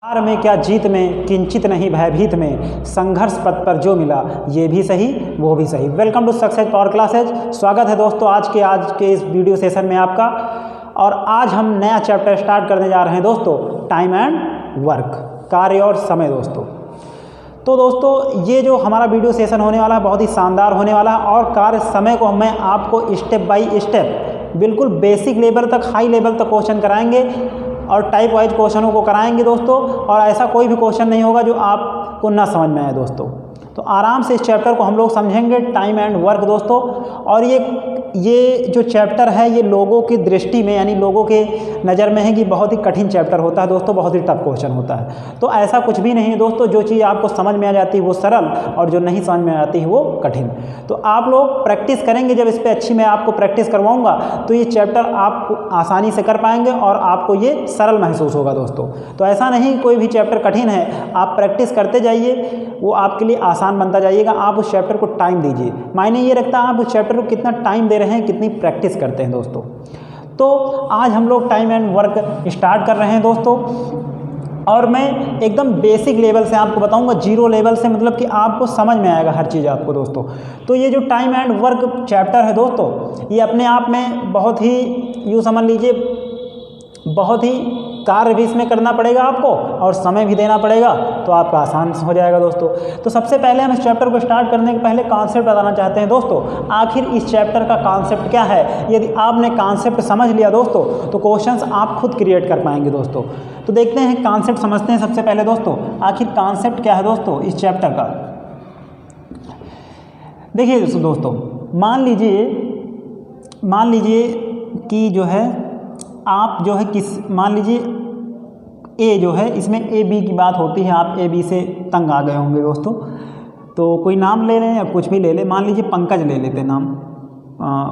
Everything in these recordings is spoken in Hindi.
हार में क्या जीत में किंचित नहीं भयभीत में, संघर्ष पथ पर जो मिला ये भी सही वो भी सही। Welcome to success power classes. स्वागत है दोस्तों आज के इस वीडियो सेशन में आपका। और आज हम नया चैप्टर स्टार्ट करने जा रहे हैं दोस्तों, टाइम एंड वर्क, कार्य और समय दोस्तों। तो दोस्तों ये जो हमारा वीडियो सेशन होने वाला है बहुत ही शानदार होने वाला है। और कार्य समय को मैं आपको स्टेप बाय स्टेप बिल्कुल बेसिक लेवल तक, हाई लेवल तक क्वेश्चन कराएंगे और टाइप वाइज क्वेश्चनों को कराएंगे दोस्तों। और ऐसा कोई भी क्वेश्चन नहीं होगा जो आपको ना समझ में आए दोस्तों। तो आराम से इस चैप्टर को हम लोग समझेंगे, टाइम एंड वर्क दोस्तों। और ये जो चैप्टर है ये लोगों की दृष्टि में यानी लोगों के नज़र में है कि बहुत ही कठिन चैप्टर होता है दोस्तों, बहुत ही टफ क्वेश्चन होता है। तो ऐसा कुछ भी नहीं है दोस्तों, जो चीज़ आपको समझ में आ जाती है वो सरल और जो नहीं समझ में आती है वो कठिन। तो आप लोग प्रैक्टिस करेंगे, जब इस पर अच्छी मैं आपको प्रैक्टिस करवाऊँगा तो ये चैप्टर आप आसानी से कर पाएंगे और आपको ये सरल महसूस होगा दोस्तों। तो ऐसा नहीं कोई भी चैप्टर कठिन है, आप प्रैक्टिस करते जाइए, वो आपके लिए आसान बनता जाइएगा। आप उस चैप्टर को टाइम दीजिए, मायने ये रखता है आप उस चैप्टर को कितना टाइम दे रहे हैं, कितनी प्रैक्टिस करते हैं दोस्तों। तो आज हम लोग टाइम एंड वर्क स्टार्ट कर रहे हैं दोस्तों। और मैं एकदम बेसिक लेवल से आपको बताऊंगा, जीरो लेवल से, मतलब कि आपको समझ में आएगा हर चीज़ आपको दोस्तों। तो ये जो टाइम एंड वर्क चैप्टर है दोस्तों, ये अपने आप में बहुत ही, यूँ समझ लीजिए, बहुत ही कार्य भी इसमें करना पड़ेगा आपको और समय भी देना पड़ेगा, तो आपका आसान हो जाएगा दोस्तों। तो सबसे पहले हम इस चैप्टर को स्टार्ट करने के पहले कॉन्सेप्ट बताना चाहते हैं दोस्तों। आखिर इस चैप्टर का कॉन्सेप्ट क्या है? यदि आपने कॉन्सेप्ट समझ लिया दोस्तों तो क्वेश्चंस आप खुद क्रिएट कर पाएंगे दोस्तों। तो देखते हैं, कॉन्सेप्ट समझते हैं सबसे पहले दोस्तों। आखिर कॉन्सेप्ट क्या है दोस्तों इस चैप्टर का? देखिए दोस्तों, मान लीजिए कि जो है आप जो है मान लीजिए ए जो है, इसमें ए बी की बात होती है, आप ए बी से तंग आ गए होंगे दोस्तों। तो कोई नाम ले लें या कुछ भी ले लें, मान लीजिए पंकज ले लेते नाम,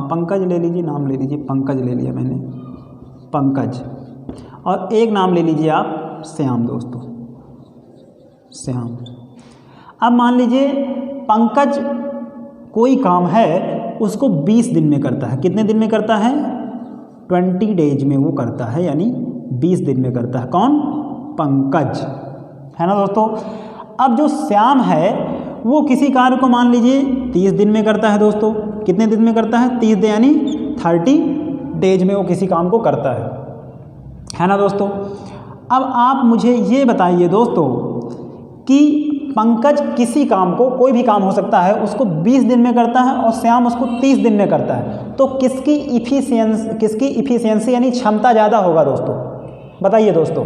पंकज ले लीजिए, नाम ले लीजिए, पंकज ले लिया मैंने, पंकज। और एक नाम ले लीजिए आप श्याम दोस्तों, श्याम। अब मान लीजिए पंकज कोई काम है उसको 20 दिन में करता है। कितने दिन में करता है? 20 डेज में वो करता है, यानी 20 दिन में करता है। कौन? पंकज, है ना दोस्तों। अब जो श्याम है वो किसी कार्य को मान लीजिए 30 दिन में करता है दोस्तों। कितने दिन में करता है? 30 दिन, यानी 30 डेज में वो किसी काम को करता है ना दोस्तों। अब आप मुझे ये बताइए दोस्तों कि पंकज किसी काम को, कोई भी काम हो सकता है, उसको 20 दिन में करता है और श्याम उसको 30 दिन में करता है, तो किसकी इफिशियंसी यानी क्षमता ज़्यादा होगा दोस्तों? बताइए दोस्तों।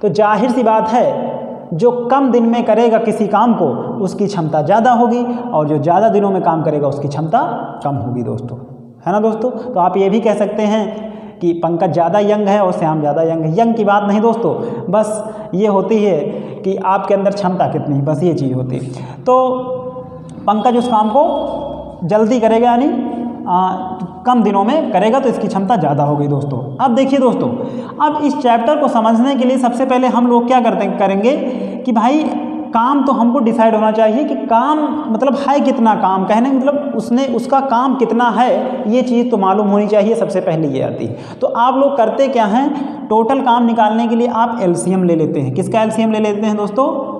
तो जाहिर सी बात है, जो कम दिन में करेगा किसी काम को उसकी क्षमता ज़्यादा होगी और जो ज़्यादा दिनों में काम करेगा उसकी क्षमता कम होगी दोस्तों, है ना दोस्तों। तो आप ये भी कह सकते हैं कि पंकज ज़्यादा यंग है और श्याम ज़्यादा यंग है। यंग की बात नहीं दोस्तों, बस ये होती है कि आपके अंदर क्षमता कितनी है, बस ये चीज़ होती है। तो पंकज उस काम को जल्दी करेगा, यानी कम दिनों में करेगा, तो इसकी क्षमता ज़्यादा होगी दोस्तों। अब देखिए दोस्तों, अब इस चैप्टर को समझने के लिए सबसे पहले हम लोग क्या करेंगे कि भाई काम तो हमको डिसाइड होना चाहिए कि काम मतलब है कितना, काम कहने मतलब उसका काम कितना है, ये चीज़ तो मालूम होनी चाहिए, सबसे पहले ये आती है। तो आप लोग करते क्या हैं, टोटल काम निकालने के लिए आप एलसीएम ले लेते हैं। किसका एलसीएम ले लेते हैं दोस्तों?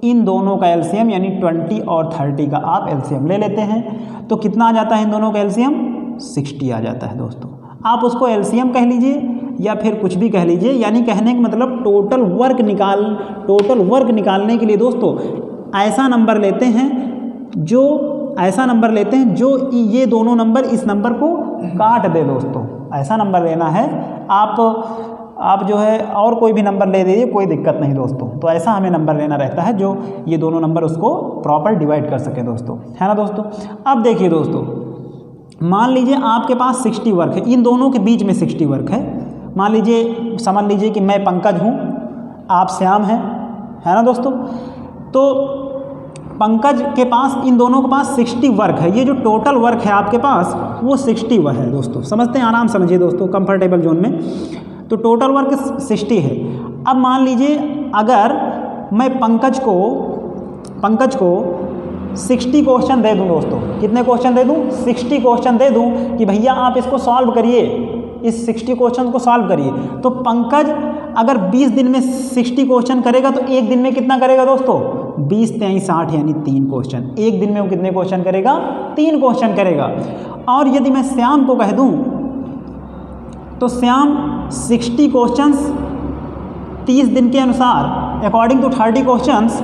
इन दोनों का एलसीएम, यानी 20 और 30 का आप एलसीएम ले लेते हैं। तो कितना आ जाता है इन दोनों का एलसीएम? 60 आ जाता है दोस्तों। आप उसको एलसीएम कह लीजिए या फिर कुछ भी कह लीजिए, यानी कहने का मतलब टोटल वर्क निकालने के लिए दोस्तों ऐसा नंबर लेते हैं जो ये दोनों नंबर इस नंबर को काट दे दोस्तों। ऐसा नंबर लेना है आप जो है, और कोई भी नंबर ले दीजिए, कोई दिक्कत नहीं दोस्तों। तो ऐसा हमें नंबर लेना रहता है जो ये दोनों नंबर उसको प्रॉपर डिवाइड कर सके दोस्तों, है ना दोस्तों। अब देखिए दोस्तों, मान लीजिए आपके पास 60 वर्क है, इन दोनों के बीच में 60 वर्क है। मान लीजिए, समझ लीजिए कि मैं पंकज हूँ, आप श्याम हैं, है ना दोस्तों। तो पंकज के पास, इन दोनों के पास 60 वर्क है। ये जो टोटल वर्क है आपके पास वो 60 वर्क है दोस्तों। समझते हैं, आराम समझिए दोस्तों, कंफर्टेबल जोन में। तो टोटल वर्क 60 है। अब मान लीजिए अगर मैं पंकज को 60 क्वेश्चन दे दूं दोस्तों, कितने क्वेश्चन दे दूं? 60 क्वेश्चन दे दूं कि भैया आप इसको सॉल्व करिए, इस 60 क्वेश्चन को सॉल्व करिए। तो पंकज अगर 20 दिन में 60 क्वेश्चन करेगा तो एक दिन में कितना करेगा दोस्तों? 20 × 60 यानी 3 क्वेश्चन। एक दिन में वो कितने क्वेश्चन करेगा? 3 क्वेश्चन करेगा। और यदि मैं श्याम को कह दूं तो श्याम 60 क्वेश्चंस 30 दिन के अनुसार, अकॉर्डिंग टू 30 क्वेश्चंस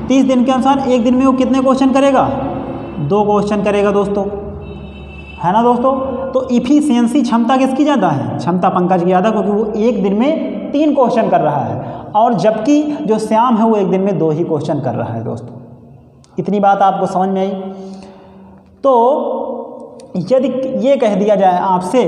30 दिन के अनुसार एक दिन में वो कितने क्वेश्चन करेगा? 2 क्वेश्चन करेगा दोस्तों, है ना दोस्तों। तो इफिशियंसी क्षमता किसकी ज़्यादा है? क्षमता पंकज की ज़्यादा, क्योंकि वो एक दिन में 3 क्वेश्चन कर रहा है, और जबकि जो श्याम है वो एक दिन में 2 ही क्वेश्चन कर रहा है दोस्तों। इतनी बात आपको समझ में आई? तो यदि ये कह दिया जाए आपसे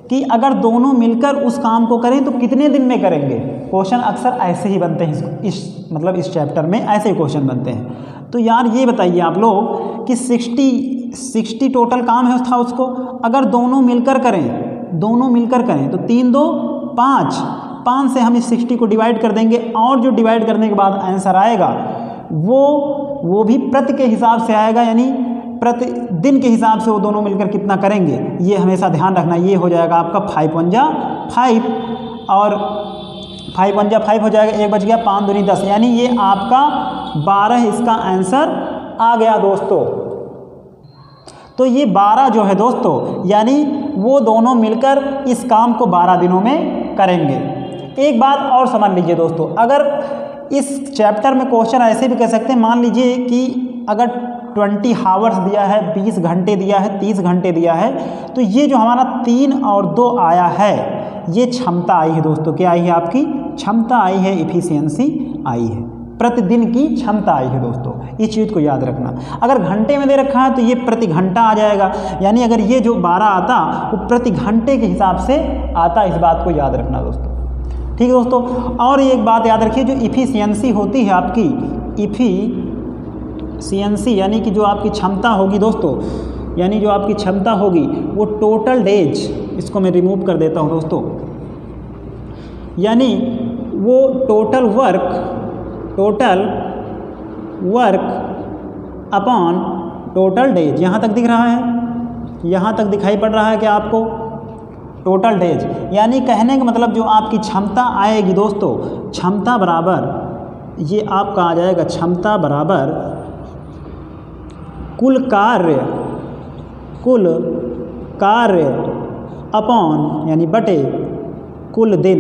कि अगर दोनों मिलकर उस काम को करें तो कितने दिन में करेंगे? क्वेश्चन अक्सर ऐसे ही बनते हैं, इस चैप्टर में ऐसे क्वेश्चन बनते हैं। तो यार ये बताइए आप लोग कि 60 टोटल काम है था उसको, अगर दोनों मिलकर करें तो 3 2 5 से हम इस 60 को डिवाइड कर देंगे, और जो डिवाइड करने के बाद आंसर आएगा वो भी प्रति के हिसाब से आएगा, यानी प्रति दिन के हिसाब से वो दोनों मिलकर कितना करेंगे, ये हमेशा ध्यान रखना। ये हो जाएगा आपका 5 1 जा 5, और 5 1 जा 5 हो जाएगा, 1 बच गया, 5 दूनी 10, यानी ये आपका 12 इसका आंसर आ गया दोस्तों। तो ये 12 जो है दोस्तों, यानी वो दोनों मिलकर इस काम को 12 दिनों में करेंगे। एक बात और समझ लीजिए दोस्तों, अगर इस चैप्टर में क्वेश्चन ऐसे भी कह सकते हैं, मान लीजिए कि अगर 20 हावर्स दिया है, 20 घंटे दिया है, 30 घंटे दिया है, तो ये जो हमारा 3 और 2 आया है, ये क्षमता आई है दोस्तों। क्या आई है? आपकी क्षमता आई है, इफिशियंसी आई है, प्रतिदिन की क्षमता आई है दोस्तों। इस चीज़ को याद रखना। अगर घंटे में दे रखा है तो ये प्रति घंटा आ जाएगा, यानी अगर ये जो 12 आता वो प्रति घंटे के हिसाब से आता, इस बात को याद रखना दोस्तों। ठीक है दोस्तों। और एक बात याद रखिए, जो इफिशियंसी होती है आपकी, इफिशियंसी यानी कि जो आपकी क्षमता होगी दोस्तों, यानी जो आपकी क्षमता होगी वो टोटल डेज, इसको मैं रिमूव कर देता हूँ दोस्तों, यानी वो total work upon total days. यहाँ तक दिख रहा है? यहाँ तक दिखाई पड़ रहा है क्या आपको? टोटल डेज, यानी कहने का मतलब जो आपकी क्षमता आएगी दोस्तों, क्षमता बराबर ये आपका आ जाएगा, क्षमता बराबर कुल कार्य अपॉन यानी बटे कुल दिन,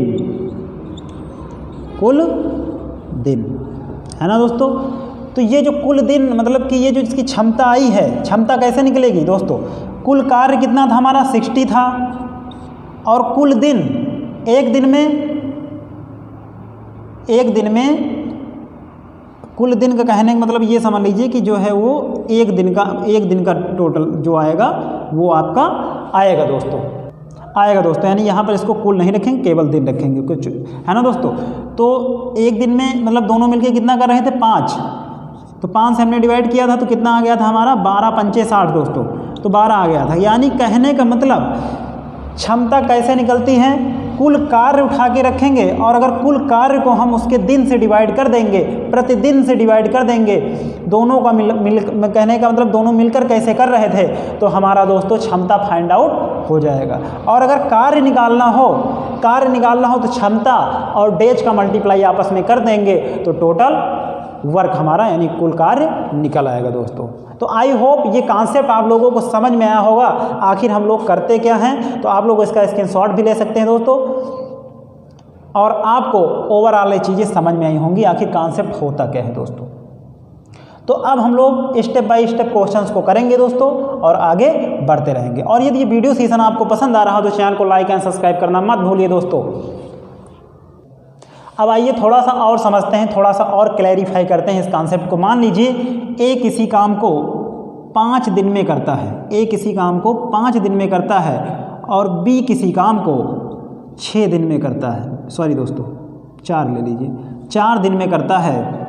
है ना दोस्तों। तो ये जो कुल दिन मतलब कि ये जो इसकी क्षमता आई है, क्षमता कैसे निकलेगी दोस्तों? कुल कार्य कितना था हमारा? 60 था, और कुल दिन एक दिन में कुल दिन का कहने का मतलब ये समझ लीजिए कि जो है वो एक दिन का टोटल जो आएगा वो आपका आएगा दोस्तों, यानी यहाँ पर इसको कुल नहीं रखेंगे, केवल दिन रखेंगे कुछ, है ना दोस्तों। तो एक दिन में मतलब दोनों मिलके कितना कर रहे थे? 5, तो 5 से हमने डिवाइड किया था तो कितना आ गया था हमारा? 12 पंचे 60 दोस्तों, तो 12 आ गया था। यानी कहने का मतलब क्षमता कैसे निकलती है? कुल कार्य उठा के रखेंगे, और अगर कुल कार्य को हम उसके दिन से डिवाइड कर देंगे, प्रतिदिन से डिवाइड कर देंगे, दोनों का कहने का मतलब दोनों मिलकर कैसे कर रहे थे, तो हमारा दोस्तों क्षमता फाइंड आउट हो जाएगा। और अगर कार्य निकालना हो तो क्षमता और डेज का मल्टीप्लाई आपस में कर देंगे तो टोटल वर्क हमारा यानी कुल कार्य निकल आएगा दोस्तों। तो आई होप ये कॉन्सेप्ट आप लोगों को समझ में आया होगा, आखिर हम लोग करते क्या हैं। तो आप लोग इसका स्क्रीनशॉट भी ले सकते हैं दोस्तों, और आपको ओवरऑल ये चीज़ें समझ में आई होंगी आखिर कॉन्सेप्ट होता क्या है दोस्तों। तो अब हम लोग स्टेप बाय स्टेप क्वेश्चंस को करेंगे दोस्तों, और आगे बढ़ते रहेंगे। और यदि ये वीडियो सेशन आपको पसंद आ रहा हो तो चैनल को लाइक एंड सब्सक्राइब करना मत भूलिए दोस्तों। अब आइए थोड़ा सा और समझते हैं, थोड़ा सा और क्लैरिफाई करते हैं इस कॉन्सेप्ट को। मान लीजिए ए किसी काम को 5 दिन में करता है, ए किसी काम को 5 दिन में करता है, और बी किसी काम को 6 दिन में करता है, सॉरी दोस्तों 4 ले लीजिए, 4 दिन में करता है।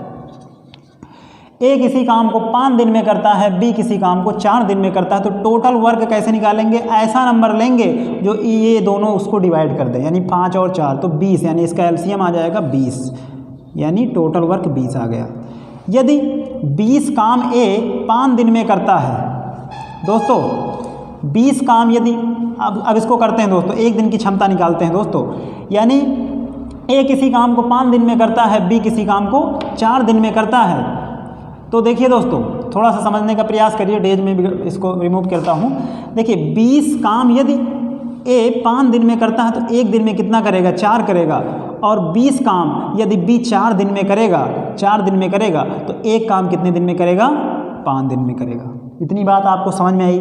ए किसी काम को 5 दिन में करता है, बी किसी काम को 4 दिन में करता है। तो टोटल वर्क कैसे निकालेंगे? ऐसा नंबर लेंगे जो ये दोनों उसको डिवाइड कर दें, यानी 5 और 4 तो 20, यानी इसका एलसीएम आ जाएगा 20, यानी टोटल वर्क 20 आ गया। यदि 20 काम ए 5 दिन में करता है दोस्तों, 20 काम यदि अब इसको करते हैं दोस्तों, एक दिन की क्षमता निकालते हैं दोस्तों, यानी ए किसी काम को 5 दिन में करता है, बी किसी काम को 4 दिन में करता है। तो देखिए दोस्तों, थोड़ा सा समझने का प्रयास करिए, डेज में भी इसको रिमूव करता हूँ। देखिए 20 काम यदि ए 5 दिन में करता है तो 1 दिन में कितना करेगा, 4 करेगा। और 20 काम यदि बी 4 दिन में करेगा, 4 दिन में करेगा, तो एक काम कितने दिन में करेगा, 5 दिन में करेगा। इतनी बात आपको समझ में आई।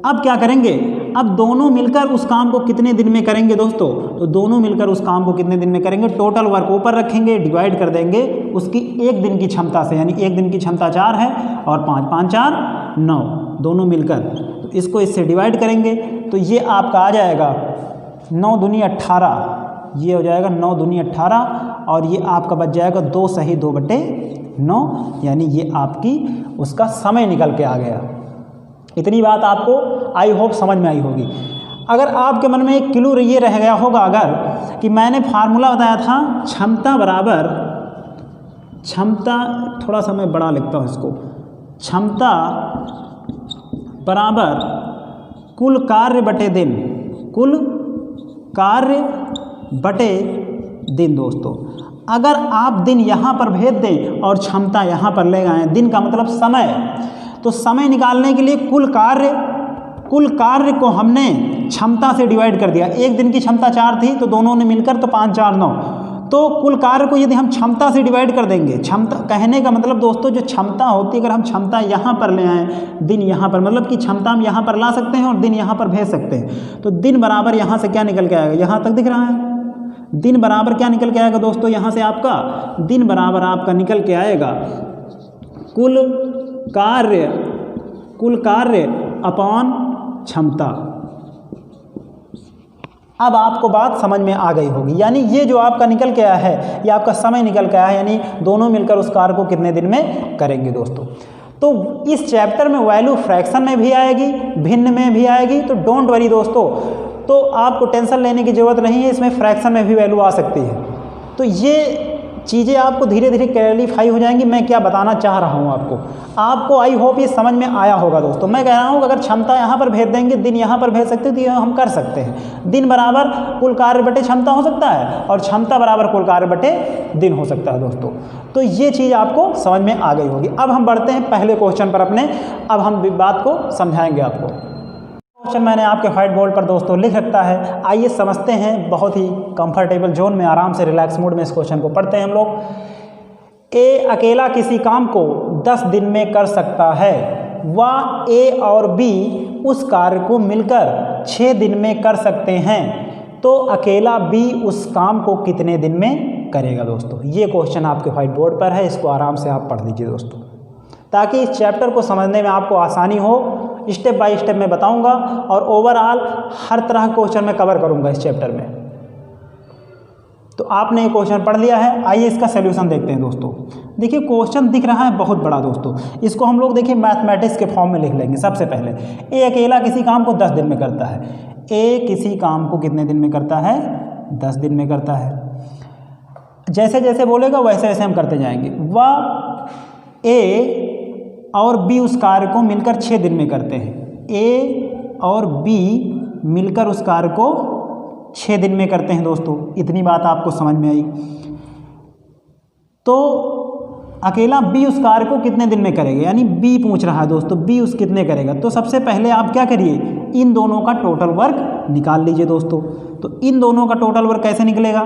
अब क्या करेंगे, अब दोनों मिलकर उस काम को कितने दिन में करेंगे दोस्तों, तो दोनों मिलकर उस काम को कितने दिन में करेंगे, टोटल वर्क ऊपर रखेंगे, डिवाइड कर देंगे उसकी 1 दिन की क्षमता से, यानी 1 दिन की क्षमता 4 है और 5, 5 4 9, दोनों मिलकर, तो इसको इससे डिवाइड करेंगे तो ये आपका आ जाएगा 9 दूनी 18, ये हो जाएगा 9 दूनी 18 और ये आपका बच जाएगा 2 सही 2/9, यानी ये आपकी उसका समय निकल के आ गया। इतनी बात आपको आई होप समझ में आई होगी। अगर आपके मन में एक क्लू ये रह गया होगा अगर कि मैंने फार्मूला बताया था क्षमता बराबर, क्षमता थोड़ा सा मैं बड़ा लिखता हूँ इसको, क्षमता बराबर कुल कार्य बटे दिन, कुल कार्य बटे दिन। दोस्तों अगर आप दिन यहाँ पर भेज दें और क्षमता यहाँ पर ले आएँ, दिन का मतलब समय, तो समय निकालने के लिए कुल कार्य को हमने क्षमता से डिवाइड कर दिया। 1 दिन की क्षमता 4 थी तो दोनों ने मिलकर तो 5 4 9, तो कुल कार्य को यदि हम क्षमता से डिवाइड कर देंगे, क्षमता कहने का मतलब दोस्तों जो क्षमता होती है, अगर हम क्षमता यहाँ पर ले आएँ, दिन यहाँ पर, मतलब कि क्षमता हम यहाँ पर ला सकते हैं और दिन यहाँ पर भेज सकते हैं, तो दिन बराबर यहाँ से क्या निकल के आएगा, यहाँ तक दिख रहा है, दिन बराबर क्या निकल के आएगा दोस्तों, यहाँ से आपका दिन बराबर आपका निकल के आएगा कुल कार्य अपॉन क्षमता। अब आपको बात समझ में आ गई होगी, यानी ये जो आपका निकल के आया है ये आपका समय निकल के आया है, यानी दोनों मिलकर उस कार्य को कितने दिन में करेंगे दोस्तों। तो इस चैप्टर में वैल्यू फ्रैक्शन में भी आएगी, भिन्न में भी आएगी, तो डोंट वरी दोस्तों, तो आपको टेंशन लेने की ज़रूरत नहीं है, इसमें फ्रैक्शन में भी वैल्यू आ सकती है। तो ये चीज़ें आपको धीरे धीरे क्लैरिफाई हो जाएंगी। मैं क्या बताना चाह रहा हूँ आपको आई होप ये समझ में आया होगा दोस्तों। मैं कह रहा हूँ अगर क्षमता यहाँ पर भेज देंगे, दिन यहाँ पर भेज सकते हो, तो ये हम कर सकते हैं। दिन बराबर कुल कार्य बटे क्षमता हो सकता है और क्षमता बराबर कुल कार्य बटे दिन हो सकता है दोस्तों। तो ये चीज़ आपको समझ में आ गई होगी। अब हम बढ़ते हैं पहले क्वेश्चन पर अपने, अब हम बात को समझाएंगे आपको। क्वेश्चन मैंने आपके व्हाइट बोर्ड पर दोस्तों लिख रखा है, आइए समझते हैं। बहुत ही कंफर्टेबल जोन में, आराम से रिलैक्स मूड में इस क्वेश्चन को पढ़ते हैं हम लोग। ए अकेला किसी काम को 10 दिन में कर सकता है व ए और बी उस कार्य को मिलकर 6 दिन में कर सकते हैं, तो अकेला बी उस काम को कितने दिन में करेगा दोस्तों। ये क्वेश्चन आपके व्हाइट बोर्ड पर है, इसको आराम से आप पढ़ लीजिए दोस्तों, ताकि इस चैप्टर को समझने में आपको आसानी हो। स्टेप बाय स्टेप मैं बताऊंगा और ओवरऑल हर तरह का क्वेश्चन मैं कवर करूंगा इस चैप्टर में। तो आपने ये क्वेश्चन पढ़ लिया है, आइए इसका सलूशन देखते हैं दोस्तों। देखिए क्वेश्चन दिख रहा है बहुत बड़ा दोस्तों, इसको हम लोग देखिए मैथमेटिक्स के फॉर्म में लिख लेंगे। सबसे पहले ए अकेला किसी काम को 10 दिन में करता है। ए किसी काम को कितने दिन में करता है, 10 दिन में करता है। जैसे जैसे बोलेगा वैसे वैसे हम करते जाएंगे। वह ए और बी उस कार्य को मिलकर 6 दिन में करते हैं। ए और बी मिलकर उस कार्य को 6 दिन में करते हैं दोस्तों। इतनी बात आपको समझ में आई। तो अकेला बी उस कार्य को कितने दिन में करेगा, यानी बी पूछ रहा है दोस्तों, बी उस कितने करेगा। तो सबसे पहले आप क्या करिए, इन दोनों का टोटल वर्क निकाल लीजिए दोस्तों। तो इन दोनों का टोटल वर्क कैसे निकलेगा,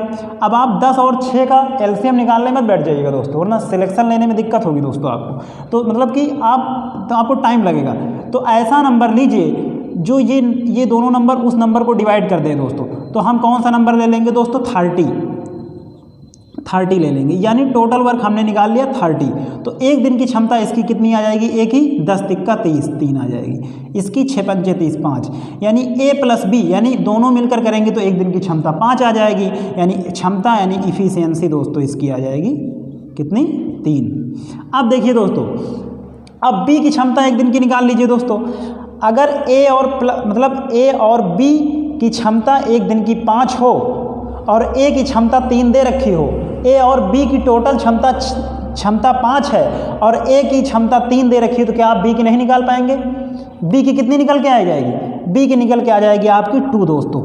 अब आप 10 और 6 का एलसीएम निकालने में बैठ जाइएगा दोस्तों, वरना सिलेक्शन लेने में दिक्कत होगी दोस्तों आपको। तो मतलब कि आपको टाइम लगेगा। तो ऐसा नंबर लीजिए जो ये दोनों नंबर उस नंबर को डिवाइड कर दें दोस्तों। तो हम कौन सा नंबर ले लेंगे दोस्तों, 30 ले लेंगे, यानी टोटल वर्क हमने निकाल लिया 30। तो 1 दिन की क्षमता इसकी कितनी आ जाएगी, एक ही 10 तिक्का 30, 3 आ जाएगी। इसकी 6 पंचे 30, 5, यानी ए प्लस बी, यानी दोनों मिलकर करेंगे तो 1 दिन की क्षमता 5 आ जाएगी, यानी क्षमता यानी इफिशियंसी दोस्तों इसकी आ जाएगी कितनी, 3। अब देखिए दोस्तों, अब बी की क्षमता 1 दिन की निकाल लीजिए दोस्तों। अगर ए और बी की क्षमता 1 दिन की 5 हो और ए की क्षमता 3 दे रखी हो, ए और बी की टोटल क्षमता 5 है और ए की क्षमता 3 दे रखी है, तो क्या आप बी की नहीं निकाल पाएंगे। बी की कितनी निकल के आ जाएगी, बी की निकल के आ जाएगी आपकी 2 दोस्तों।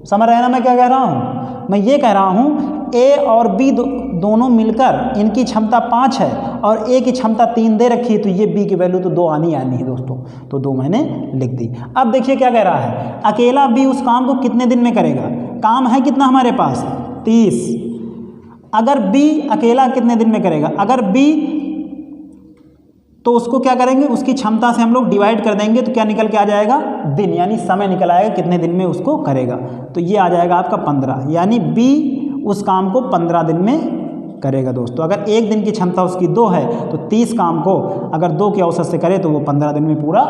समझ रहे हैं ना मैं क्या कह रहा हूँ, मैं ये कह रहा हूँ ए और बी दोनों मिलकर इनकी क्षमता 5 है और ए की क्षमता 3 दे रखी है, तो ये बी की वैल्यू तो 2 आनी है दोस्तों, तो 2 मैंने लिख दी। अब देखिए क्या कह रहा है, अकेला बी उस काम को कितने दिन में करेगा। काम है कितना हमारे पास, 30। अगर बी अकेला कितने दिन में करेगा, अगर बी तो उसको क्या करेंगे, उसकी क्षमता से हम लोग डिवाइड कर देंगे तो क्या निकल के आ जाएगा, दिन, यानी समय निकल आएगा कितने दिन में उसको करेगा। तो ये आ जाएगा आपका 15, यानी बी उस काम को 15 दिन में करेगा दोस्तों। अगर एक दिन की क्षमता उसकी 2 है तो 30 काम को अगर 2 की औसत से करे तो वो 15 दिन में पूरा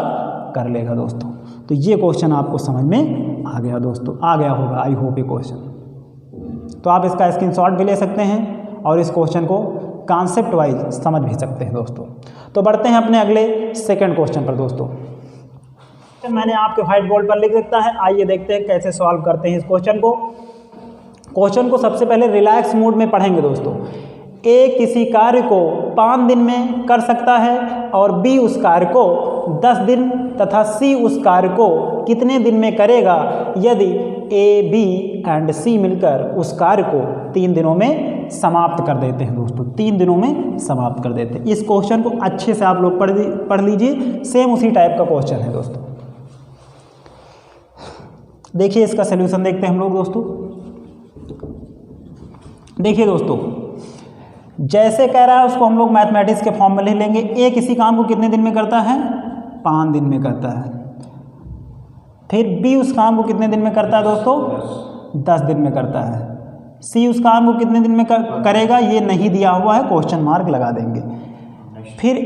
कर लेगा दोस्तों। तो ये क्वेश्चन आपको समझ में आ गया दोस्तों, आ गया होगा आई होप ये क्वेश्चन। तो आप इसका स्क्रीनशॉट भी ले सकते हैं और इस क्वेश्चन को कॉन्सेप्ट वाइज समझ भी सकते हैं दोस्तों। तो बढ़ते हैं अपने अगले सेकंड क्वेश्चन पर दोस्तों। मैंने आपके व्हाइट बोर्ड पर लिख देता है, आइए देखते हैं कैसे सॉल्व करते हैं इस क्वेश्चन को। क्वेश्चन को सबसे पहले रिलैक्स मूड में पढ़ेंगे दोस्तों। ए किसी कार्य को 5 दिन में कर सकता है और बी उस कार्य को 10 दिन तथा सी उस कार्य को कितने दिन में करेगा यदि ए बी एंड सी मिलकर उस कार्य को 3 दिनों में समाप्त कर देते हैं दोस्तों, 3 दिनों में समाप्त कर देते हैं। इस क्वेश्चन को अच्छे से आप लोग पढ़ लीजिए, सेम उसी टाइप का क्वेश्चन है दोस्तों। देखिए इसका सलूशन देखते हैं हम लोग दोस्तों। देखिए दोस्तों, जैसे कह रहा है उसको हम लोग मैथमेटिक्स के फॉर्म में ले लेंगे। ए किसी काम को कितने दिन में करता है, 5 दिन में करता है। फिर बी उस काम को कितने दिन में करता है दोस्तों, 10 दिन में करता है। सी उस काम को कितने दिन में करेगा, ये नहीं दिया हुआ है, क्वेश्चन मार्क लगा देंगे। फिर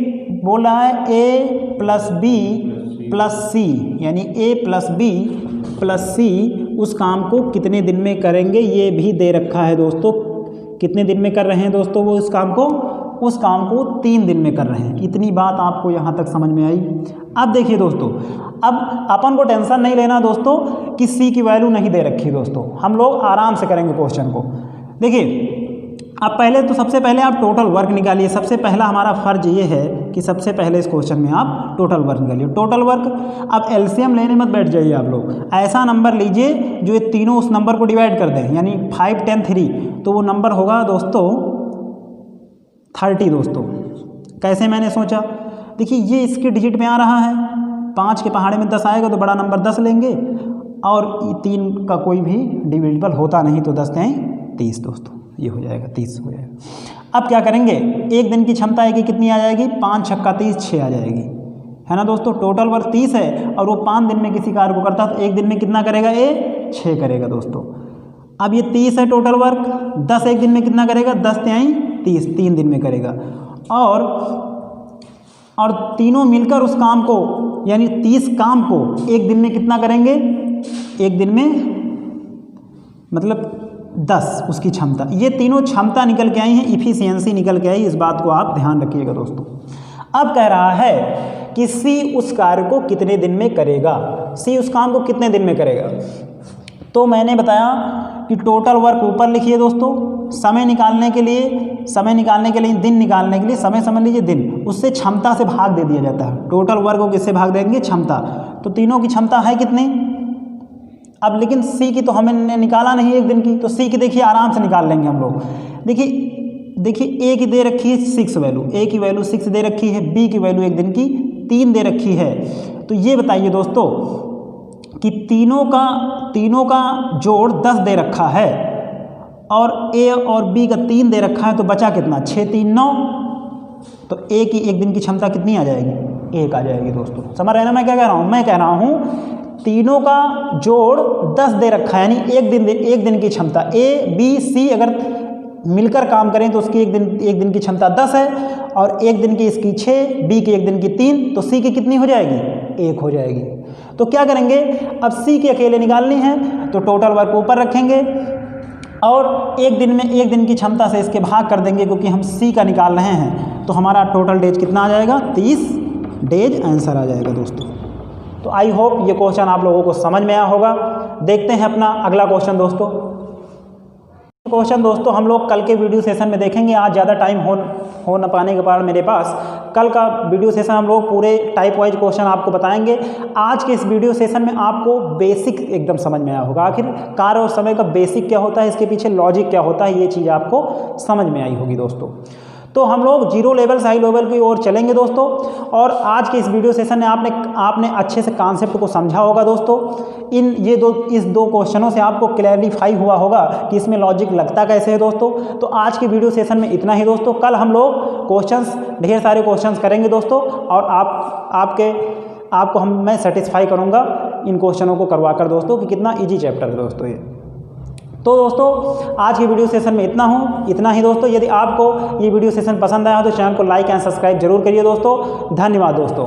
बोल रहा है ए प्लस बी प्लस सी, यानी ए प्लस बी प्लस सी उस काम को कितने दिन में करेंगे, ये भी दे रखा है दोस्तों। कितने दिन में कर रहे हैं दोस्तों वो उस काम को 3 दिन में कर रहे हैं। इतनी बात आपको यहाँ तक समझ में आई। अब देखिए दोस्तों, अब अपन को टेंशन नहीं लेना दोस्तों कि सी की वैल्यू नहीं दे रखी दोस्तों, हम लोग आराम से करेंगे क्वेश्चन को। देखिए अब पहले तो सबसे पहले आप टोटल वर्क निकालिए। सबसे पहला हमारा फर्ज ये है कि सबसे पहले इस क्वेश्चन में आप टोटल वर्क निकालिए। टोटल वर्क, अब एलसीएम लेने मत बैठ जाइए आप लोग, ऐसा नंबर लीजिए जो ये तीनों उस नंबर को डिवाइड कर दें, यानी 5, 10, 3, तो वो नंबर होगा दोस्तों 30 दोस्तों। कैसे मैंने सोचा, देखिए ये इसके डिजिट में आ रहा है, 5 के पहाड़े में 10 आएगा तो बड़ा नंबर 10 लेंगे और 3 का कोई भी डिविजिबल होता नहीं, तो 10 हैं 30 दोस्तों, ये हो जाएगा 30 हो जाएगा। अब क्या करेंगे, एक दिन की क्षमता है कि कितनी आ जाएगी, 5 छक्का 30, 6 आ जाएगी, है ना दोस्तों। टोटल वर्क 30 है और वो 5 दिन में किसी कार्य को करता है तो एक दिन में कितना करेगा, ए 6 करेगा दोस्तों। अब ये 30 है टोटल वर्क, 10 एक दिन में कितना करेगा, 10 तिहाई 30, 3 दिन में करेगा। और तीनों मिलकर उस काम को, यानी 30 काम को एक दिन में कितना करेंगे, एक दिन में मतलब 10 उसकी क्षमता। ये तीनों क्षमता निकल के आई हैं, इफिशियंसी निकल के आई, इस बात को आप ध्यान रखिएगा दोस्तों। अब कह रहा है कि सी उस कार्य को कितने दिन में करेगा, सी उस काम को कितने दिन में करेगा। तो मैंने बताया कि टोटल वर्क ऊपर लिखिए दोस्तों, समय निकालने के लिए दिन निकालने के लिए समय समझ लीजिए दिन, उससे क्षमता से भाग दे दिया जाता है। टोटल वर्क को किससे भाग देंगे, क्षमता। तो तीनों की क्षमता है कितनी, अब लेकिन सी की तो हमने निकाला नहीं एक दिन की, तो सी की देखिए आराम से निकाल लेंगे हम लोग। देखिए ए की दे रखी है 6 वैल्यू, ए की वैल्यू 6 दे रखी है, बी की वैल्यू एक दिन की 3 दे रखी है। तो ये बताइए दोस्तों कि तीनों का जोड़ 10 दे रखा है और ए और बी का 3 दे रखा है, तो बचा कितना, 6, 3, 9। तो ए की एक दिन की क्षमता कितनी आ जाएगी, 1 आ जाएगी दोस्तों। समझ रहे हैं ना मैं क्या कह रहा हूँ, मैं कह रहा हूँ तीनों का जोड़ 10 दे रखा है, यानी एक दिन की क्षमता। ए बी सी अगर मिलकर काम करें तो उसकी एक दिन की क्षमता 10 है और एक दिन की इसकी 6, बी की एक दिन की 3, तो सी की कितनी हो जाएगी, 1 हो जाएगी। तो क्या करेंगे, अब सी की अकेले निकालनी है तो टोटल वर्क ऊपर रखेंगे और एक दिन की क्षमता से इसके भाग कर देंगे, क्योंकि हम सी का निकाल रहे हैं। तो हमारा टोटल डेज कितना आ जाएगा, 30 डेज आंसर आ जाएगा दोस्तों। तो आई होप ये क्वेश्चन आप लोगों को समझ में आया होगा। देखते हैं अपना अगला क्वेश्चन दोस्तों। क्वेश्चन दोस्तों हम लोग कल के वीडियो सेशन में देखेंगे। आज ज़्यादा टाइम हो न पाने के कारण मेरे पास कल का वीडियो सेशन हम लोग पूरे टाइप वाइज क्वेश्चन आपको बताएंगे। आज के इस वीडियो सेशन में आपको बेसिक एकदम समझ में आया होगा, आखिर कार्य और समय का बेसिक क्या होता है, इसके पीछे लॉजिक क्या होता है, ये चीज़ आपको समझ में आई होगी दोस्तों। तो हम लोग जीरो लेवल से हाई लेवल की ओर चलेंगे दोस्तों। और आज के इस वीडियो सेशन में आपने अच्छे से कॉन्सेप्ट को समझा होगा दोस्तों। इस दो क्वेश्चनों से आपको क्लैरिफाई हुआ होगा कि इसमें लॉजिक लगता कैसे है दोस्तों। तो आज के वीडियो सेशन में इतना ही दोस्तों। कल हम लोग ढेर सारे क्वेश्चंस करेंगे दोस्तों, और आपको मैं सेटिस्फाई करूँगा इन क्वेश्चनों को करवा कर दोस्तों कि कितना ईजी चैप्टर है दोस्तों ये। तो दोस्तों आज की वीडियो सेशन में इतना ही दोस्तों। यदि आपको ये वीडियो सेशन पसंद आया हो तो चैनल को लाइक एंड सब्सक्राइब जरूर करिए दोस्तों। धन्यवाद दोस्तों।